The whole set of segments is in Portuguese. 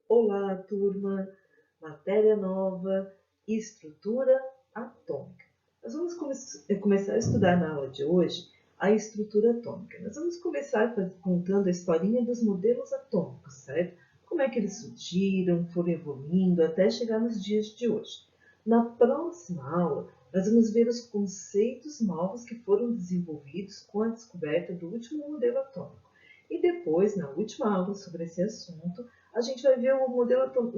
Olá, turma! Matéria nova, estrutura atômica. Nós vamos começar a estudar na aula de hoje a estrutura atômica. Nós vamos começar contando a historinha dos modelos atômicos, certo? Como é que eles surgiram, foram evoluindo até chegar nos dias de hoje. Na próxima aula, nós vamos ver os conceitos novos que foram desenvolvidos com a descoberta do último modelo atômico. E depois, na última aula sobre esse assunto, a gente vai ver um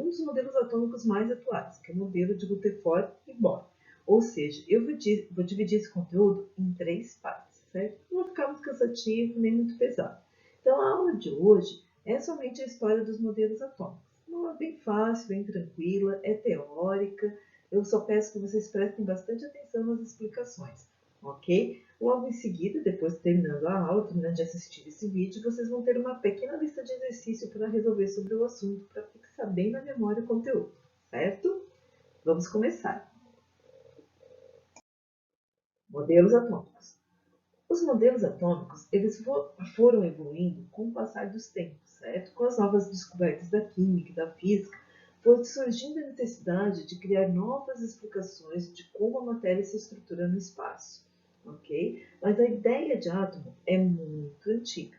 dos modelos atômicos mais atuais, que é o modelo de Rutherford e Bohr. Ou seja, eu vou dividir esse conteúdo em 3 partes, certo? Não vai ficar muito cansativo nem muito pesado. Então, a aula de hoje é somente a história dos modelos atômicos. Uma bem fácil, bem tranquila, é teórica. Eu só peço que vocês prestem bastante atenção nas explicações, ok? Logo em seguida, depois terminando a aula, terminando de assistir esse vídeo, vocês vão ter uma pequena lista de exercícios para resolver sobre o assunto, para fixar bem na memória o conteúdo, certo? Vamos começar. Modelos atômicos. Os modelos atômicos, eles foram evoluindo com o passar dos tempos, certo? Com as novas descobertas da química e da física, foi surgindo a necessidade de criar novas explicações de como a matéria se estrutura no espaço, ok? Mas a ideia de átomo é muito antiga.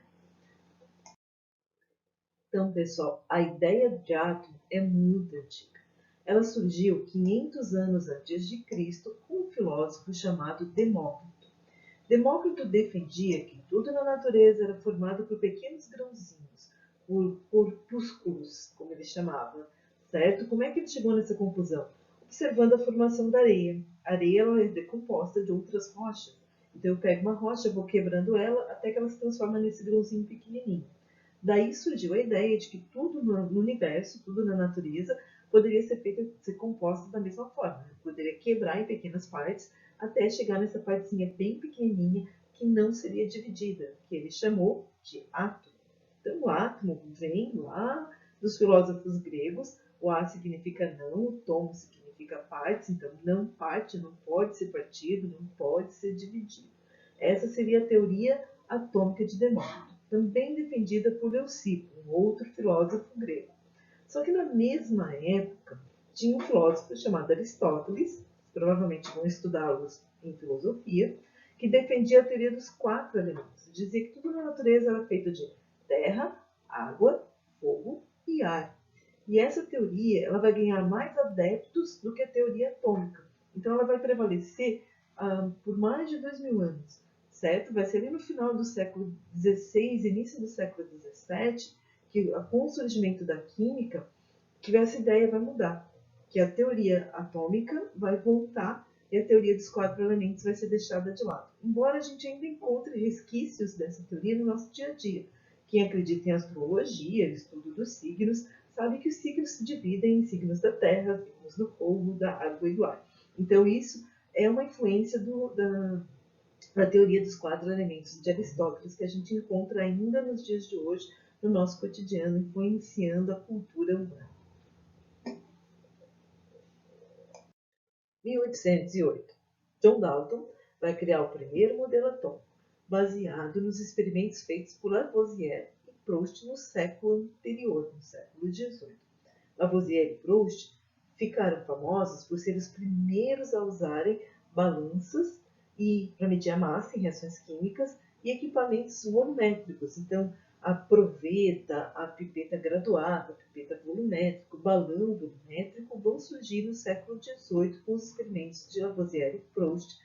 Então, pessoal, a ideia de átomo é muito antiga. Ela surgiu 500 anos antes de Cristo com um filósofo chamado Demócrito. Demócrito defendia que tudo na natureza era formado por pequenos grãozinhos, por corpúsculos, como ele chamava, certo? Como é que ele chegou nessa conclusão? Observando a formação da areia. A areia ela é decomposta de outras rochas. Então eu pego uma rocha, vou quebrando ela até que ela se transforma nesse grãozinho pequenininho. Daí surgiu a ideia de que tudo no universo, tudo na natureza, poderia ser composto da mesma forma. Poderia quebrar em pequenas partes até chegar nessa partezinha bem pequenininha que não seria dividida, que ele chamou de átomo. Então, o átomo vem lá dos filósofos gregos. O á significa não, o tomo significa partes, então não parte, não pode ser partido, não pode ser dividido. Essa seria a teoria atômica de Demócrito, também defendida por Leucipo, um outro filósofo grego. Só que na mesma época tinha um filósofo chamado Aristóteles, provavelmente vão estudá-los em filosofia, que defendia a teoria dos 4 elementos. Dizia que tudo na natureza era feito de terra, água, fogo e ar. E essa teoria ela vai ganhar mais adeptos do que a teoria atômica. Então ela vai prevalecer por mais de 2000 anos, certo? Vai ser ali no final do século XVI, início do século XVII, que com o surgimento da química, que essa ideia vai mudar, que a teoria atômica vai voltar e a teoria dos 4 elementos vai ser deixada de lado. Embora a gente ainda encontre resquícios dessa teoria no nosso dia a dia. Quem acredita em astrologia, estudo dos signos, sabe que os signos se dividem em signos da terra, signos do fogo, da água e do ar. Então isso é uma influência da teoria dos 4 elementos de Aristóteles, que a gente encontra ainda nos dias de hoje, no nosso cotidiano, influenciando a cultura humana. 1808. John Dalton vai criar o primeiro modelo atômico, baseado nos experimentos feitos por Lavoisier e Proust no século anterior, no século XVIII. Lavoisier e Proust ficaram famosos por serem os primeiros a usarem balanças e para medir a massa em reações químicas e equipamentos volumétricos. Então, a proveta, a pipeta graduada, a pipeta volumétrica, o balão volumétrico vão surgir no século XVIII com os experimentos de Lavoisier e Proust,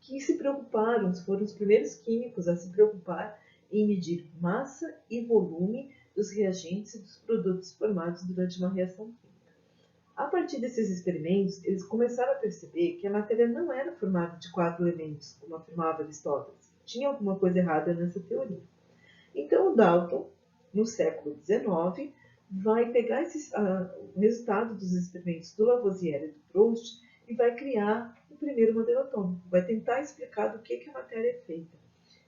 que se preocuparam, foram os primeiros químicos a se preocupar em medir massa e volume dos reagentes e dos produtos formados durante uma reação química. A partir desses experimentos, eles começaram a perceber que a matéria não era formada de 4 elementos, como afirmava Aristóteles. Tinha alguma coisa errada nessa teoria. Então, o Dalton, no século XIX, vai pegar o resultado dos experimentos do Lavoisier e do Proust e vai criar o primeiro modelo atômico. Vai tentar explicar do que a matéria é feita.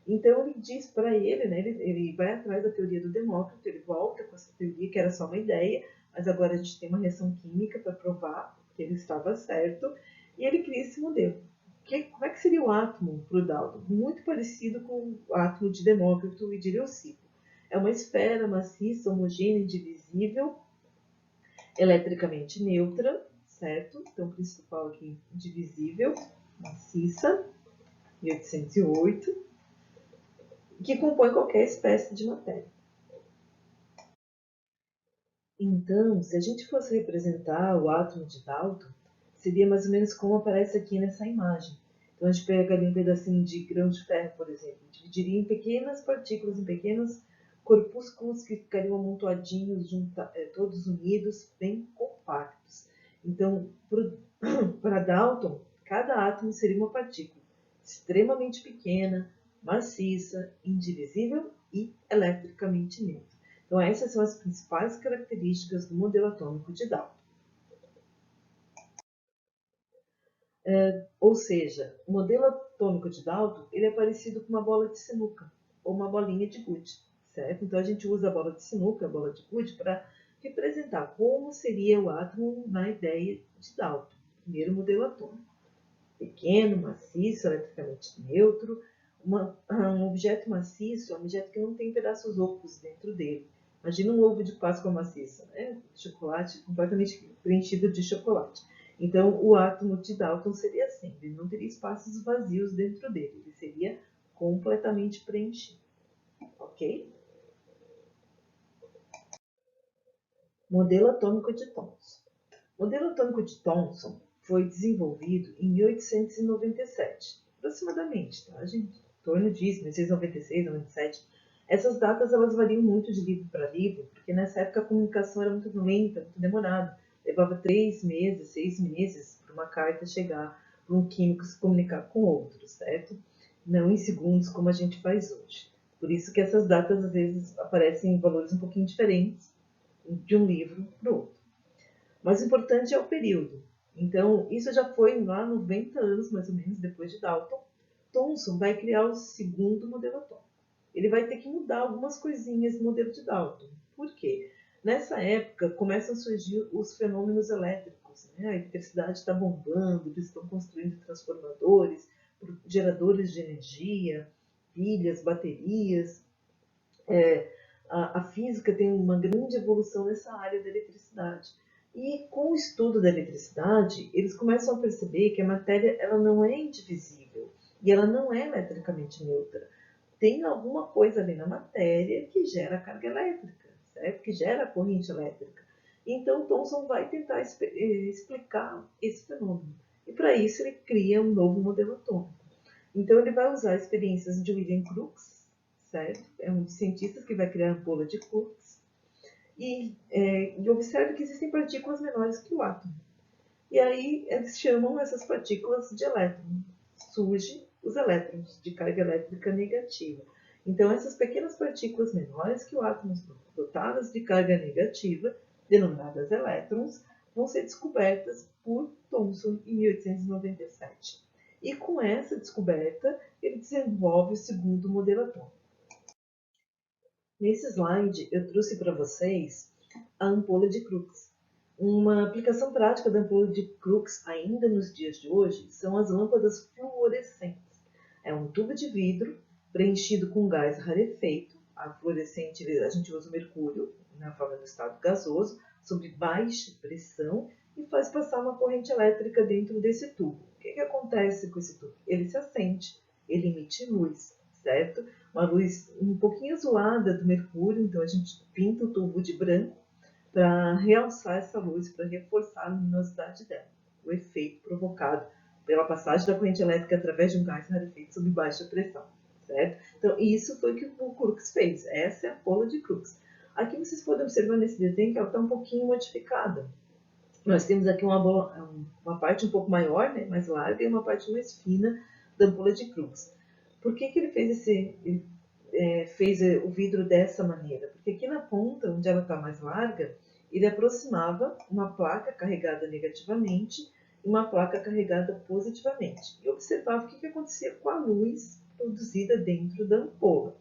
Então, ele diz para ele, né, ele vai atrás da teoria do Demócrito, ele volta com essa teoria, que era só uma ideia, mas agora a gente tem uma reação química para provar que ele estava certo, e ele cria esse modelo. Como é que seria o átomo para o Dalton? Muito parecido com o átomo de Demócrito e de Leucipo. É uma esfera maciça, homogênea, indivisível, Eletricamente neutra, certo? Então, o principal aqui, indivisível, maciça, 1808, que compõe qualquer espécie de matéria. Então, se a gente fosse representar o átomo de Dalton, seria mais ou menos como aparece aqui nessa imagem. Então, a gente pegaria um pedacinho de grão de ferro, por exemplo, dividiria em pequenas partículas, em pequenos corpúsculos que ficariam amontoadinhos, todos unidos, bem compactos. Então, para Dalton, cada átomo seria uma partícula extremamente pequena, maciça, indivisível e eletricamente neutra. Então, essas são as principais características do modelo atômico de Dalton. Ou seja, o modelo atômico de Dalton ele é parecido com uma bola de sinuca ou uma bolinha de gude, certo? Então, a gente usa a bola de sinuca, a bola de gude, para representar como seria o átomo na ideia de Dalton, primeiro modelo atômico. Pequeno, maciço, eletricamente neutro. Um objeto maciço é um objeto que não tem pedaços ocos dentro dele. Imagina um ovo de Páscoa maciça, né? Chocolate completamente preenchido de chocolate. Então, o átomo de Dalton seria assim, ele não teria espaços vazios dentro dele, ele seria completamente preenchido, ok? Modelo atômico de Thomson. O modelo atômico de Thomson foi desenvolvido em 1897, aproximadamente, tá, gente? Em torno disso, 1896, 97. Essas datas elas variam muito de livro para livro, porque nessa época a comunicação era muito lenta, muito demorada. Levava 3 meses, 6 meses para uma carta chegar, para um químico se comunicar com outro, certo? Não em segundos como a gente faz hoje. Por isso que essas datas às vezes aparecem em valores um pouquinho diferentes de um livro para o outro. Mas o importante é o período. Então, isso já foi lá 90 anos, mais ou menos, depois de Dalton. Thomson vai criar o segundo modelo atômico. Ele vai ter que mudar algumas coisinhas no modelo de Dalton. Por quê? Nessa época, começam a surgir os fenômenos elétricos. Né? A eletricidade está bombando, eles estão construindo transformadores, geradores de energia, pilhas, baterias. A física tem uma grande evolução nessa área da eletricidade. E com o estudo da eletricidade, eles começam a perceber que a matéria ela não é indivisível e ela não é eletricamente neutra. Tem alguma coisa ali na matéria que gera carga elétrica, certo? Que gera corrente elétrica. Então, Thomson vai tentar explicar esse fenômeno. E para isso ele cria um novo modelo atômico. Então, ele vai usar experiências de William Crookes, certo? É um dos cientistas que vai criar a ampola de Crookes. E observe que existem partículas menores que o átomo. E aí eles chamam essas partículas de elétron. Surgem os elétrons de carga elétrica negativa. Então, essas pequenas partículas menores que o átomo, dotadas de carga negativa, denominadas elétrons, vão ser descobertas por Thomson em 1897. E com essa descoberta, ele desenvolve o segundo modelo atômico. Nesse slide, eu trouxe para vocês a ampola de Crookes. Uma aplicação prática da ampola de Crookes, ainda nos dias de hoje, são as lâmpadas fluorescentes. É um tubo de vidro preenchido com gás rarefeito. A fluorescente, a gente usa o mercúrio na forma do estado gasoso, sob baixa pressão, e faz passar uma corrente elétrica dentro desse tubo. O que acontece com esse tubo? Ele se acende, ele emite luz, certo? Uma luz um pouquinho azulada do mercúrio, então a gente pinta o tubo de branco para realçar essa luz, para reforçar a luminosidade dela, o efeito provocado pela passagem da corrente elétrica através de um gás rarefeito sob baixa pressão, certo? Então, isso foi o que o Crookes fez, essa é a ampola de Crookes. Aqui vocês podem observar nesse desenho que ela está um pouquinho modificada. Nós temos aqui uma parte um pouco maior, né, mais larga, e uma parte mais fina da ampola de Crookes. Por que ele fez fez o vidro dessa maneira? Porque aqui na ponta, onde ela está mais larga, ele aproximava uma placa carregada negativamente e uma placa carregada positivamente. E observava o que acontecia com a luz produzida dentro da ampola.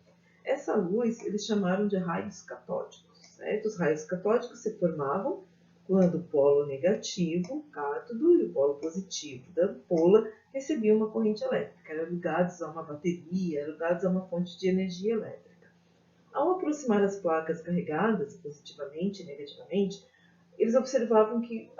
Essa luz eles chamaram de raios catódicos, certo? Os raios catódicos se formavam quando o polo negativo, cátodo, e o polo positivo da ampola recebiam uma corrente elétrica, eram ligados a uma bateria, eram ligados a uma fonte de energia elétrica. Ao aproximar as placas carregadas positivamente e negativamente, eles observavam que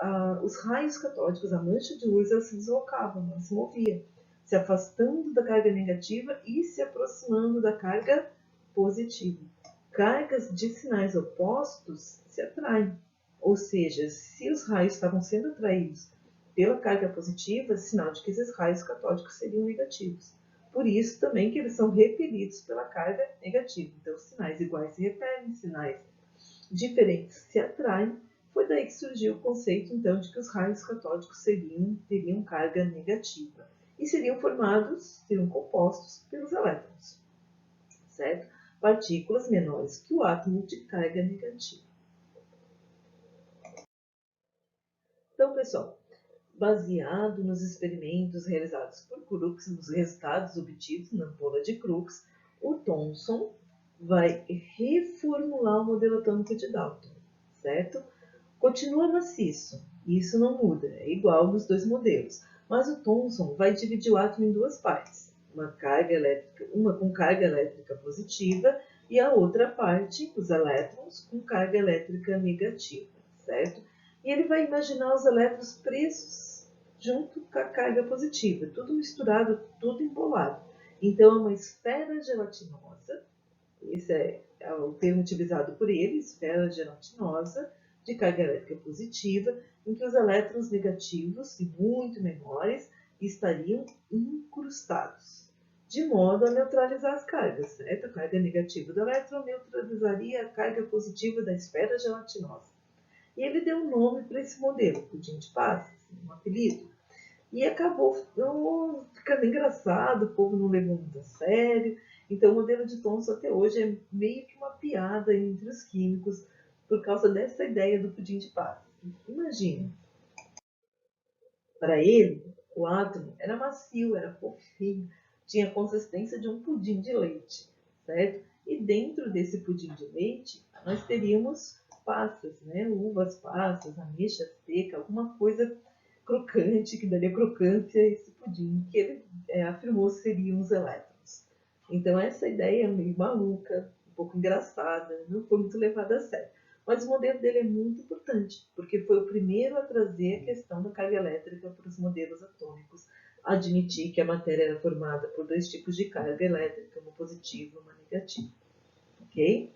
os raios catódicos, a mancha de luz, ela se deslocavam, ela se movia, se afastando da carga negativa e se aproximando da carga positiva. Cargas de sinais opostos se atraem, ou seja, se os raios estavam sendo atraídos pela carga positiva, sinal de que esses raios catódicos seriam negativos. Por isso também que eles são repelidos pela carga negativa. Então, sinais iguais se repelem, sinais diferentes se atraem. Foi daí que surgiu o conceito, então, de que os raios catódicos teriam carga negativa e seriam compostos pelos elétrons, certo? Partículas menores que o átomo de carga negativa. Então, pessoal, baseado nos experimentos realizados por Crookes, nos resultados obtidos na ampola de Crookes, o Thomson vai reformular o modelo atômico de Dalton, certo? Continua maciço, isso não muda, é igual nos dois modelos, mas o Thomson vai dividir o átomo em duas partes, uma com carga elétrica positiva e a outra parte, os elétrons, com carga elétrica negativa, certo? E ele vai imaginar os elétrons presos junto com a carga positiva, tudo misturado, tudo embolado. Então, é uma esfera gelatinosa, esse é o termo utilizado por ele, esfera gelatinosa, de carga elétrica positiva, em que os elétrons negativos, e muito menores, estariam incrustados, de modo a neutralizar as cargas, certo? A carga negativa do elétron neutralizaria a carga positiva da esfera gelatinosa. E ele deu um nome para esse modelo, pudim de passas, um apelido. E acabou ficando engraçado, o povo não levou muito a sério. Então, o modelo de Thomson até hoje é meio que uma piada entre os químicos por causa dessa ideia do pudim de passas. Imagina, para ele, o átomo era macio, era fofinho, tinha a consistência de um pudim de leite, certo? E dentro desse pudim de leite, nós teríamos passas, né? Uvas passas, ameixa seca, alguma coisa crocante, que daria crocância a esse pudim, que ele afirmou seriam os elétrons. Então, essa ideia é meio maluca, um pouco engraçada, não foi muito levada a sério. Mas o modelo dele é muito importante, porque foi o primeiro a trazer a questão da carga elétrica para os modelos atômicos, admitir que a matéria era formada por dois tipos de carga elétrica, uma positiva e uma negativa. Ok?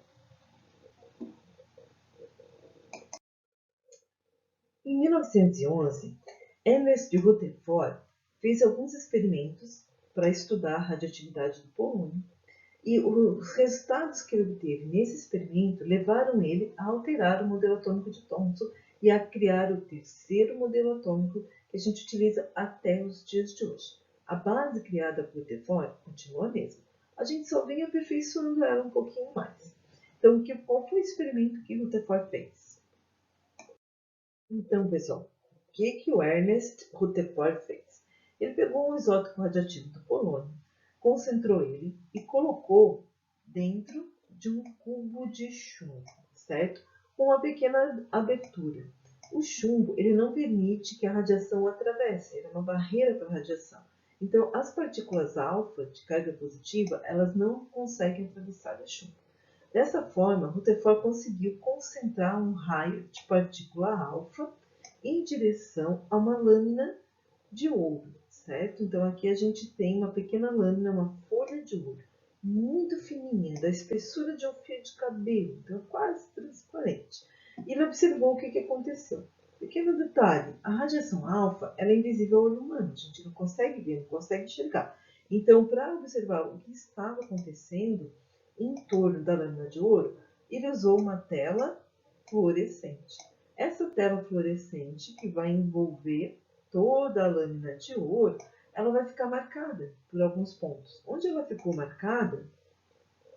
Em 1911, Ernest Rutherford fez alguns experimentos para estudar a radioatividade do polônio, e os resultados que ele obteve nesse experimento levaram ele a alterar o modelo atômico de Thomson e a criar o terceiro modelo atômico que a gente utiliza até os dias de hoje. A base criada por Rutherford continua a mesma. A gente só vem aperfeiçoando ela um pouquinho mais. Então, qual foi o experimento que Rutherford fez? Então, pessoal, o que o Ernest Rutherford fez? Ele pegou um isótopo radioativo do polônio, concentrou ele e colocou dentro de um cubo de chumbo, certo? Com uma pequena abertura. O chumbo ele não permite que a radiação o atravesse, ele é uma barreira para a radiação. Então, as partículas alfa de carga positiva, elas não conseguem atravessar o chumbo. Dessa forma, Rutherford conseguiu concentrar um raio de partícula alfa em direção a uma lâmina de ouro, certo? Então, aqui a gente tem uma pequena lâmina, uma folha de ouro, muito fininha, da espessura de um fio de cabelo, então quase transparente. E ele observou o que aconteceu. Pequeno detalhe, a radiação alfa ela é invisível ao olho humano, a gente não consegue ver, não consegue enxergar. Então, para observar o que estava acontecendo em torno da lâmina de ouro, ele usou uma tela fluorescente. Essa tela fluorescente, que vai envolver toda a lâmina de ouro, ela vai ficar marcada por alguns pontos. Onde ela ficou marcada,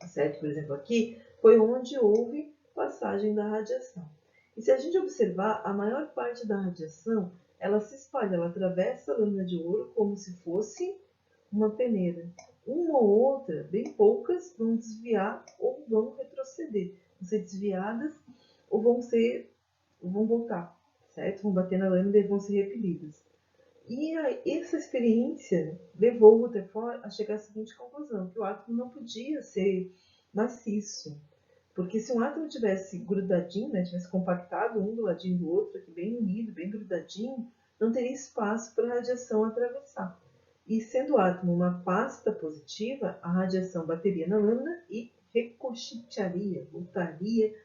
certo? Por exemplo, aqui foi onde houve passagem da radiação. E se a gente observar, a maior parte da radiação, ela se espalha, ela atravessa a lâmina de ouro como se fosse uma peneira. Uma ou outra, bem poucas, vão desviar ou vão retroceder. Vão ser desviadas ou vão voltar, certo? Vão bater na lâmina e vão ser repelidas. E essa experiência levou o Rutherford a chegar à seguinte conclusão, que o átomo não podia ser maciço, Porque se um átomo tivesse grudadinho, né, tivesse compactado um do ladinho do outro, aqui bem unido, bem grudadinho, não teria espaço para a radiação atravessar. E sendo o átomo uma pasta positiva, a radiação bateria na lâmina e ricochetearia, voltaria,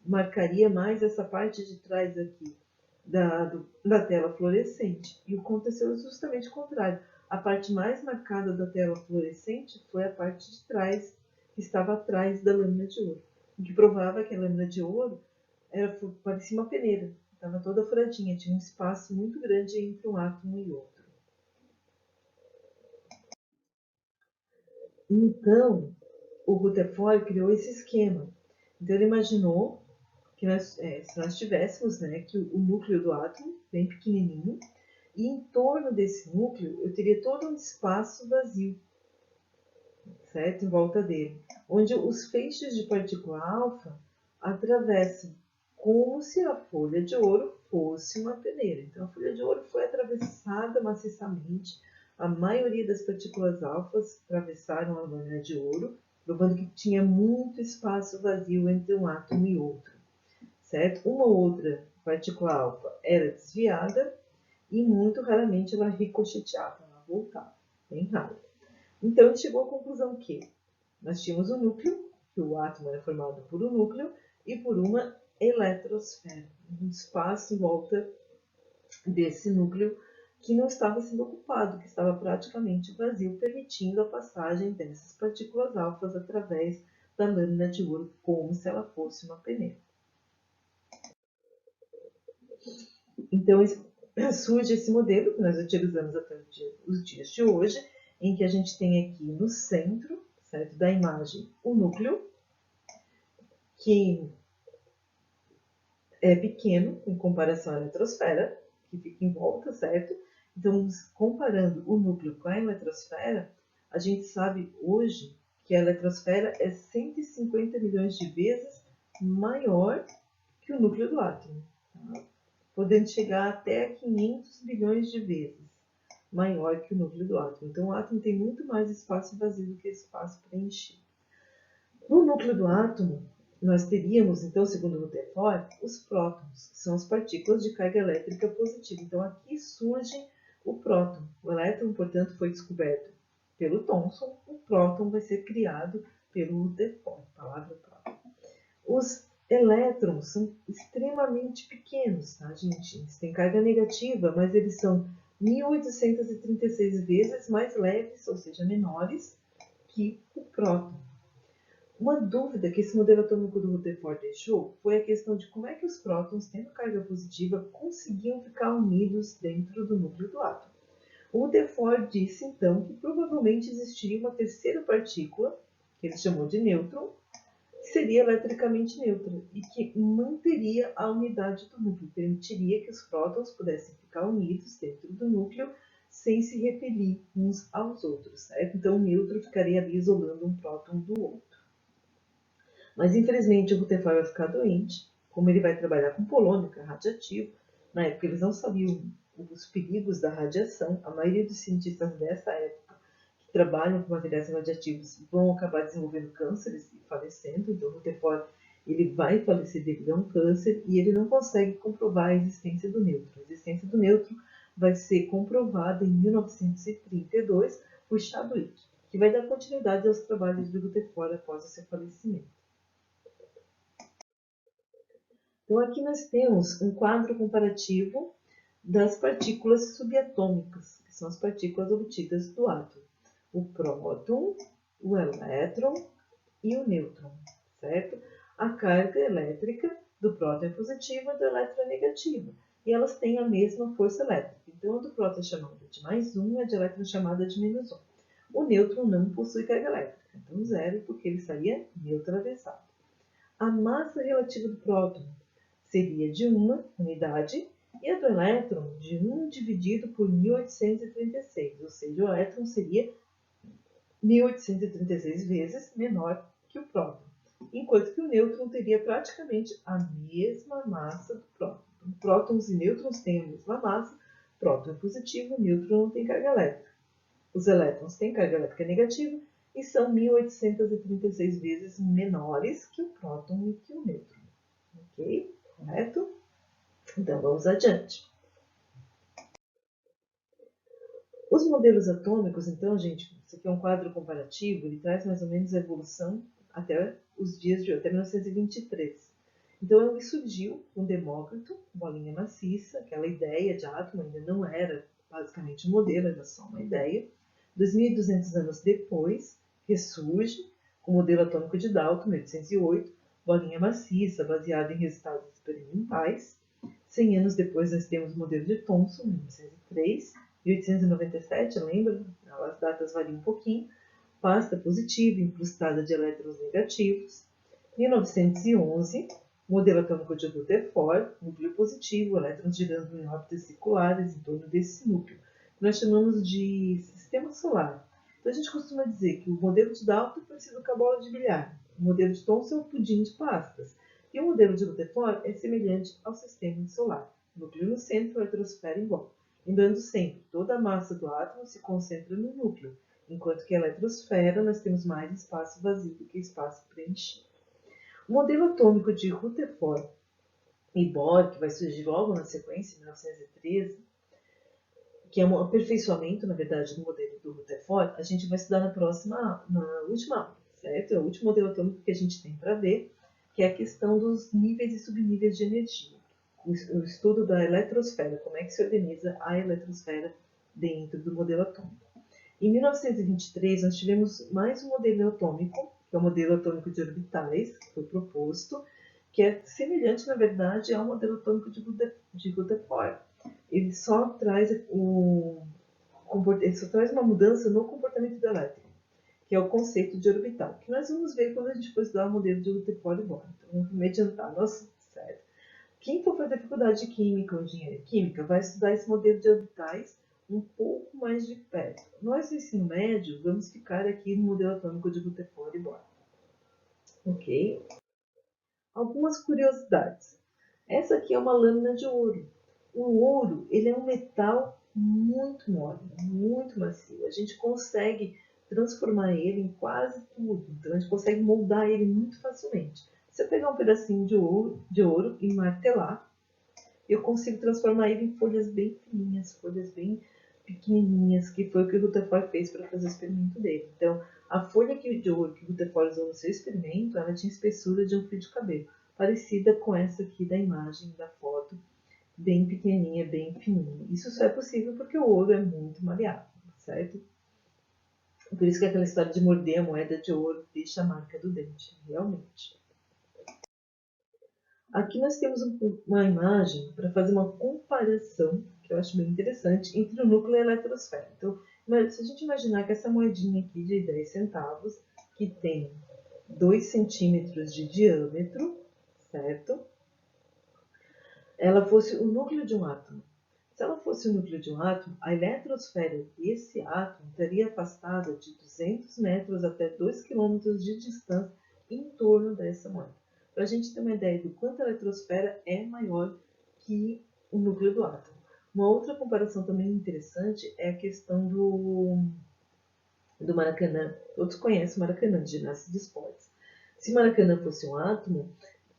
marcaria mais essa parte de trás aqui da tela fluorescente. E aconteceu justamente o contrário. A parte mais marcada da tela fluorescente foi a parte de trás, que estava atrás da lâmina de ouro. O que provava que a lâmina de ouro parecia uma peneira, estava toda furadinha, tinha um espaço muito grande entre um átomo e outro. Então, o Rutherford criou esse esquema. Então, ele imaginou que se nós tivéssemos, né, que o núcleo do átomo, bem pequenininho, e em torno desse núcleo eu teria todo um espaço vazio, certo? Em volta dele, onde os feixes de partícula alfa atravessam como se a folha de ouro fosse uma peneira. Então, a folha de ouro foi atravessada maciçamente. A maioria das partículas alfas atravessaram a lâmina de ouro, provando que tinha muito espaço vazio entre um átomo e outro, certo? Uma outra partícula alfa era desviada e muito raramente ela ricocheteava, ela voltava, bem raro. Então, ele chegou à conclusão que nós tínhamos um núcleo, que o átomo era formado por um núcleo e por uma eletrosfera, um espaço em volta desse núcleo que não estava sendo ocupado, que estava praticamente vazio, permitindo a passagem dessas partículas alfas através da lâmina de ouro, como se ela fosse uma peneira. Então, surge esse modelo que nós utilizamos até os dias de hoje, em que a gente tem aqui no centro, certo, da imagem o núcleo, que é pequeno em comparação à eletrosfera, que fica em volta, certo? Então, comparando o núcleo com a eletrosfera, a gente sabe hoje que a eletrosfera é 150 milhões de vezes maior que o núcleo do átomo, tá? Podendo chegar até 500 bilhões de vezes maior que o núcleo do átomo. Então, o átomo tem muito mais espaço vazio do que espaço preenchido. No núcleo do átomo, nós teríamos, então, segundo Rutherford, os prótons, que são as partículas de carga elétrica positiva. Então, aqui surge o próton. O elétron, portanto, foi descoberto pelo Thomson. O próton vai ser criado pelo Rutherford, a palavra próton. Os elétrons são extremamente pequenos, tá, gente? Eles têm carga negativa, mas eles são 1836 vezes mais leves, ou seja, menores, que o próton. Uma dúvida que esse modelo atômico do Rutherford deixou foi a questão de como é que os prótons, tendo carga positiva, conseguiam ficar unidos dentro do núcleo do átomo. O Rutherford disse, então, que provavelmente existiria uma terceira partícula, que ele chamou de nêutron, que seria eletricamente neutra e que manteria a unidade do núcleo, permitiria que os prótons pudessem ficar unidos dentro do núcleo sem se repelir uns aos outros, certo? Então, o nêutron ficaria ali isolando um próton do outro. Mas, infelizmente, o Rutherford vai ficar doente, como ele vai trabalhar com polônio, que é radiativo. Na época, eles não sabiam os perigos da radiação. A maioria dos cientistas dessa época que trabalham com materiais radiativos vão acabar desenvolvendo cânceres e falecendo. Então, o Rutherford ele vai falecer devido a um câncer e ele não consegue comprovar a existência do nêutron. A existência do nêutron vai ser comprovada em 1932 por Chadwick, que vai dar continuidade aos trabalhos do Rutherford após o seu falecimento. Então, aqui nós temos um quadro comparativo das partículas subatômicas, que são as partículas obtidas do átomo. O próton, o elétron e o nêutron, certo? A carga elétrica do próton é positiva e do elétron é negativa. E elas têm a mesma força elétrica. Então, a do próton é chamada de +1 e a de elétron é chamada de -1. O nêutron não possui carga elétrica, então 0, porque ele estaria neutralizado. A massa relativa do próton seria de 1 unidade e a do elétron de 1 dividido por 1836, ou seja, o elétron seria 1836 vezes menor que o próton, enquanto que o nêutron teria praticamente a mesma massa do próton. Então, prótons e nêutrons têm a mesma massa, próton é positivo, nêutron não tem carga elétrica. Os elétrons têm carga elétrica negativa e são 1836 vezes menores que o próton e que o nêutron. Ok? Correto? Então, vamos adiante. Os modelos atômicos, então, gente, isso aqui é um quadro comparativo, ele traz mais ou menos a evolução até os dias de hoje, até 1923. Então, ele surgiu com Demócrito, bolinha maciça, aquela ideia de átomo ainda não era basicamente um modelo, era só uma ideia. 2.200 anos depois, ressurge com o modelo atômico de Dalton, 1808, bolinha maciça, baseada em resultados experimentais. 100 anos depois, nós temos o modelo de Thomson, 1903, 1897, lembra? As datas variam um pouquinho. Pasta positiva, incrustada de elétrons negativos. 1911, modelo atômico de Rutherford, núcleo positivo, elétrons girando em órbitas circulares em torno desse núcleo, que nós chamamos de sistema solar. Então a gente costuma dizer que o modelo de Dalton é parecido com a bola de bilhar, o modelo de Thomson é um pudim de pastas, e o modelo de Rutherford é semelhante ao sistema solar, núcleo no centro, eletrosfera em volta. Lembrando sempre, toda a massa do átomo se concentra no núcleo, enquanto que a eletrosfera nós temos mais espaço vazio do que espaço preenchido. O modelo atômico de Rutherford e Bohr, que vai surgir logo na sequência, em 1913, que é um aperfeiçoamento, na verdade, do modelo do Rutherford, a gente vai estudar na última aula, certo? É o último modelo atômico que a gente tem para ver, que é a questão dos níveis e subníveis de energia. O estudo da eletrosfera, como é que se organiza a eletrosfera dentro do modelo atômico. Em 1923, nós tivemos mais um modelo atômico, que é o modelo atômico de orbitais, que foi proposto, que é semelhante, na verdade, ao modelo atômico de Rutherford. Ele só traz uma mudança no comportamento do elétron, que é o conceito de orbital, que nós vamos ver quando a gente for estudar o modelo de Rutherford e Bohr. Então, vamos me adiantar. Nossa, sério. Quem for fazer faculdade de Química ou Engenharia Química vai estudar esse modelo de orbitais um pouco mais de perto. Nós, no ensino médio, vamos ficar aqui no modelo atômico de Rutherford e Bohr. Ok? Algumas curiosidades. Essa aqui é uma lâmina de ouro. O ouro, ele é um metal muito mole, muito macio. A gente consegue transformar ele em quase tudo. Então, a gente consegue moldar ele muito facilmente. Se eu pegar um pedacinho de ouro e martelar, eu consigo transformar ele em folhas bem fininhas, folhas bem pequenininhas, que foi o que o Rutherford fez para fazer o experimento dele. Então, a folha de ouro que o Rutherford usou no seu experimento, ela tinha espessura de um fio de cabelo, parecida com essa aqui da imagem, da foto, bem pequenininha, bem fininha. Isso só é possível porque o ouro é muito maleável, certo? Por isso que aquela história de morder a moeda de ouro deixa a marca do dente, realmente. Aqui nós temos uma imagem para fazer uma comparação, que eu acho bem interessante, entre o núcleo e a eletrosfera. Então, se a gente imaginar que essa moedinha aqui de 10 centavos, que tem 2 centímetros de diâmetro, certo? Ela fosse o núcleo de um átomo. Se ela fosse o núcleo de um átomo, a eletrosfera desse átomo estaria afastada de 200 metros até 2 quilômetros de distância em torno dessa moeda. Para a gente ter uma ideia do quanto a eletrosfera é maior que o núcleo do átomo. Uma outra comparação também interessante é a questão do Maracanã. Todos conhecem o Maracanã, de ginástica de esportes. Se Maracanã fosse um átomo,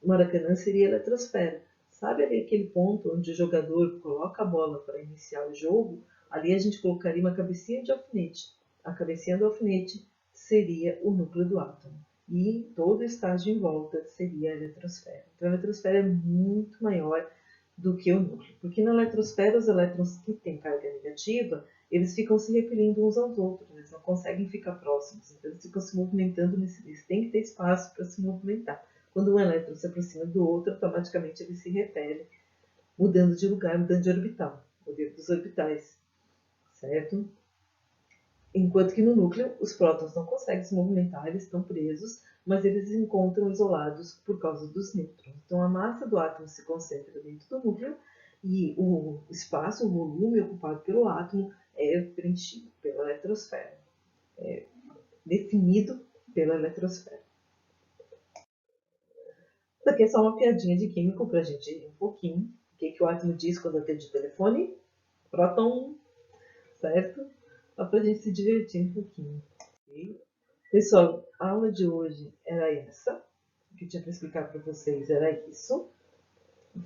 Maracanã seria a eletrosfera. Sabe ali aquele ponto onde o jogador coloca a bola para iniciar o jogo? Ali a gente colocaria uma cabecinha de alfinete. A cabecinha do alfinete seria o núcleo do átomo. E todo o estágio em volta seria a eletrosfera. Então a eletrosfera é muito maior do que o núcleo. Porque na eletrosfera, os elétrons que têm carga negativa, eles ficam se repelindo uns aos outros. Eles não conseguem ficar próximos. Então eles ficam se movimentando nesse. Eles têm que ter espaço para se movimentar. Quando um elétron se aproxima do outro, automaticamente ele se repele, mudando de lugar, mudando de orbital, o poder dos orbitais, certo? Enquanto que no núcleo, os prótons não conseguem se movimentar, eles estão presos, mas eles se encontram isolados por causa dos nêutrons. Então, a massa do átomo se concentra dentro do núcleo e o espaço, o volume ocupado pelo átomo é preenchido pela eletrosfera, é definido pela eletrosfera. Isso aqui é só uma piadinha de químico para a gente ir um pouquinho. O que o átomo diz quando atende o telefone? Próton, certo? Só para a gente se divertir um pouquinho. Okay? Pessoal, a aula de hoje era essa. O que eu tinha para explicar para vocês era isso.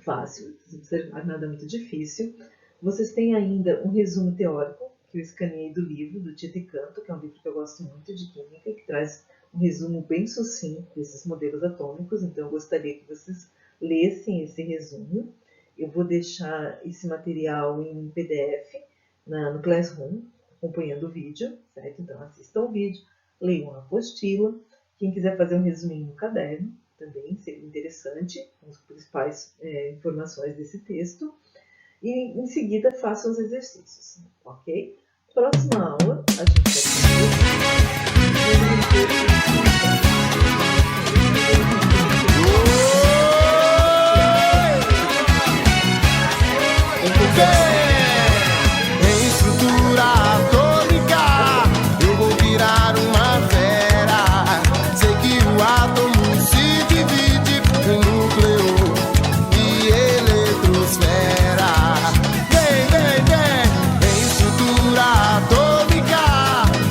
Fácil, se observar, nada muito difícil. Vocês têm ainda um resumo teórico que eu escaneei do livro, do Tito e Canto, que é um livro que eu gosto muito de química, que traz um resumo bem sucinto desses modelos atômicos. Então, eu gostaria que vocês lessem esse resumo. Eu vou deixar esse material em PDF no Classroom, acompanhando o vídeo, certo? Então, assistam o vídeo, leiam a apostila. Quem quiser fazer um resuminho no caderno, também seria interessante, com as principais informações desse texto. E, em seguida, façam os exercícios, ok? Próxima aula, a gente vai Em estrutura atômica, eu vou virar uma fera. Sei que o átomo se divide em núcleo e eletrosfera. Vem, vem, vem. Em estrutura atômica,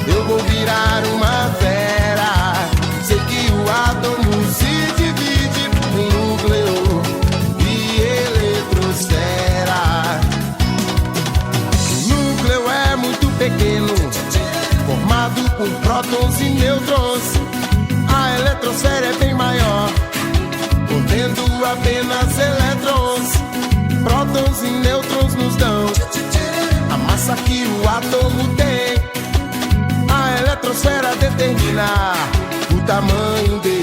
eu vou virar uma fera. Sei que o átomo se divide em núcleo e eletrosfera. Pequeno, formado por prótons e nêutrons. A eletrosfera é bem maior, contendo apenas elétrons. Prótons e nêutrons nos dão a massa que o átomo tem. A eletrosfera determina o tamanho dele.